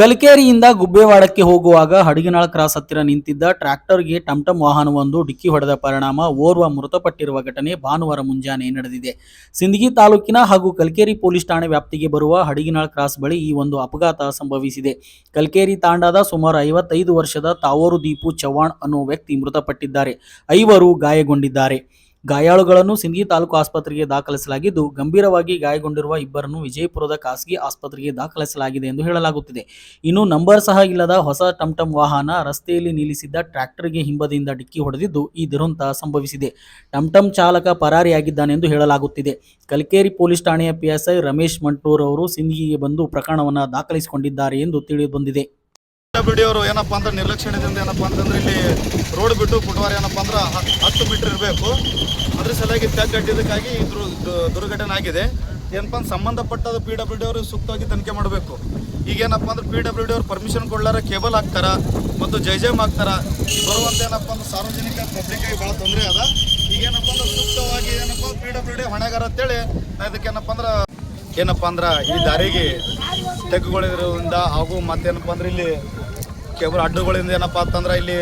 ಕಲಕೇರಿಯಿಂದ ಗುಬ್ಬೇವಾಡಕ್ಕೆ ಹೋಗುವಾಗ ಹಡಗಿನಾಳ ಕ್ರಾಸ್ ಹತ್ತಿರ ನಿಂತಿದ್ದ ಟ್ರ್ಯಾಕ್ಟರ್ಗೆ ಟಂಟಂ ವಾಹನವೊಂದು ಡಿಕ್ಕಿ ಹೊಡೆದ ಪರಿಣಾಮ ಓರ್ವ ಮೃತಪಟ್ಟಿರುವ ಘಟನೆ ಭಾನುವಾರ ಮುಂಜಾನೆ ನಡೆದಿದೆ. ಸಿಂದಗಿ ತಾಲೂಕಿನ ಹಾಗೂ ಕಲಕೇರಿ ಪೊಲೀಸ್ ಠಾಣೆ ವ್ಯಾಪ್ತಿಗೆ ಬರುವ ಹಡಗಿನಾಳ ಕ್ರಾಸ್ ಬಳಿ ಈ ಒಂದು ಅಪಘಾತ ಸಂಭವಿಸಿದೆ. ಕಲಕೇರಿ ತಾಂಡಾದ ಸುಮಾರು 55 ವರ್ಷದ ತಾವೂರು ದೀಪು ಚವ್ಹಾಣ್ ಅನ್ನೋ ವ್ಯಕ್ತಿ ಮೃತಪಟ್ಟಿದ್ದಾರೆ. 5 ಗಾಯಗೊಂಡಿದ್ದಾರೆ. ಗಾಯಾಳುಗಳನ್ನು ಸಿಂದಗಿ ತಾಲೂಕು ಆಸ್ಪತ್ರೆಗೆ ದಾಖಲಿಸಲಾಗಿದ್ದು, ಗಂಭೀರವಾಗಿ ಗಾಯಗೊಂಡಿರುವ ಇಬ್ಬರನ್ನು ವಿಜಯಪುರದ ಖಾಸಗಿ ಆಸ್ಪತ್ರೆಗೆ ದಾಖಲಿಸಲಾಗಿದೆ ಎಂದು ಹೇಳಲಾಗುತ್ತಿದೆ. ಇನ್ನು ನಂಬರ್ ಸಹ ಇಲ್ಲದ ಹೊಸ ಟಂಟಂ ವಾಹನ ರಸ್ತೆಯಲ್ಲಿ ನಿಲ್ಲಿಸಿದ್ದ ಟ್ರ್ಯಾಕ್ಟರ್ಗೆ ಹಿಂಬದಿಯಿಂದ ಡಿಕ್ಕಿ ಹೊಡೆದಿದ್ದು ಈ ದುರಂತ ಸಂಭವಿಸಿದೆ. ಟಂಟಂ ಚಾಲಕ ಪರಾರಿಯಾಗಿದ್ದಾನೆ ಎಂದು ಹೇಳಲಾಗುತ್ತಿದೆ. ಕಲಕೇರಿ ಪೊಲೀಸ್ ಠಾಣೆಯ ಪಿಎಸ್ಐ ರಮೇಶ್ ಮಂಟೂರ್ ಅವರು ಸಿಂದಗಿಗೆ ಬಂದು ಪ್ರಕರಣವನ್ನು ದಾಖಲಿಸಿಕೊಂಡಿದ್ದಾರೆ ಎಂದು ತಿಳಿದುಬಂದಿದೆ. ಅವರು ಏನಪ್ಪಾ ಅಂದ್ರೆ ನಿರ್ಲಕ್ಷ್ಯದಿಂದ ಏನಪ್ಪಾ ಅಂತಂದ್ರೆ ಇಲ್ಲಿ ರೋಡ್ ಬಿಟ್ಟು ಫುಟ್ವಾರ್ ಏನಪ್ಪಾ ಅಂದ್ರೆ 10 ಮೀಟರ್ ಇರಬೇಕು. ಅದ್ರ ಸಲುವಾಗಿ ತೆಗ್ಗಟ್ಟಿದ್ದಕ್ಕಾಗಿ ದುರ್ಘಟನೆ ಆಗಿದೆ. ಏನಪ್ಪಾ ಅಂದ್ರೆ ಸಂಬಂಧಪಟ್ಟ PWD ಅವರು ಸೂಕ್ತವಾಗಿ ತನಿಖೆ ಮಾಡಬೇಕು. ಈಗೇನಪ್ಪಾ ಅಂದ್ರೆ PWD ಅವರು ಪರ್ಮಿಷನ್ ಕೊಡ್ಲಾರ ಕೇಬಲ್ ಹಾಕ್ತಾರ ಮತ್ತು ಜೈಜಮ್ ಹಾಕ್ತಾರ. ಬರುವಂತ ಏನಪ್ಪಾ ಅಂದ್ರೆ ಸಾರ್ವಜನಿಕ ಪಬ್ಲಿಕ್ಕಾಗಿ ಭಾಳ ತೊಂದರೆ ಅದ. ಈಗೇನಪ್ಪಾ ಅಂದ್ರೆ ಸೂಕ್ತವಾಗಿ ಏನಪ್ಪಾ PWD ಹೊಣೆಗಾರ ಅಂತೇಳಿ ನಾ ಇದಕ್ಕೇನಪ್ಪಾ ಅಂದ್ರೆ ಈ ದಾರಿಗೆ ತೆಗ್ಗುಗಳಿರೋದ್ರಿಂದ ಹಾಗೂ ಮತ್ತೇನಪ್ಪ ಅಂದ್ರೆ ಇಲ್ಲಿ ಕೇಬಲ್ ಅಡ್ಡುಗಳಿಂದ ಏನಪ್ಪ ಅಂತಂದ್ರೆ ಇಲ್ಲಿ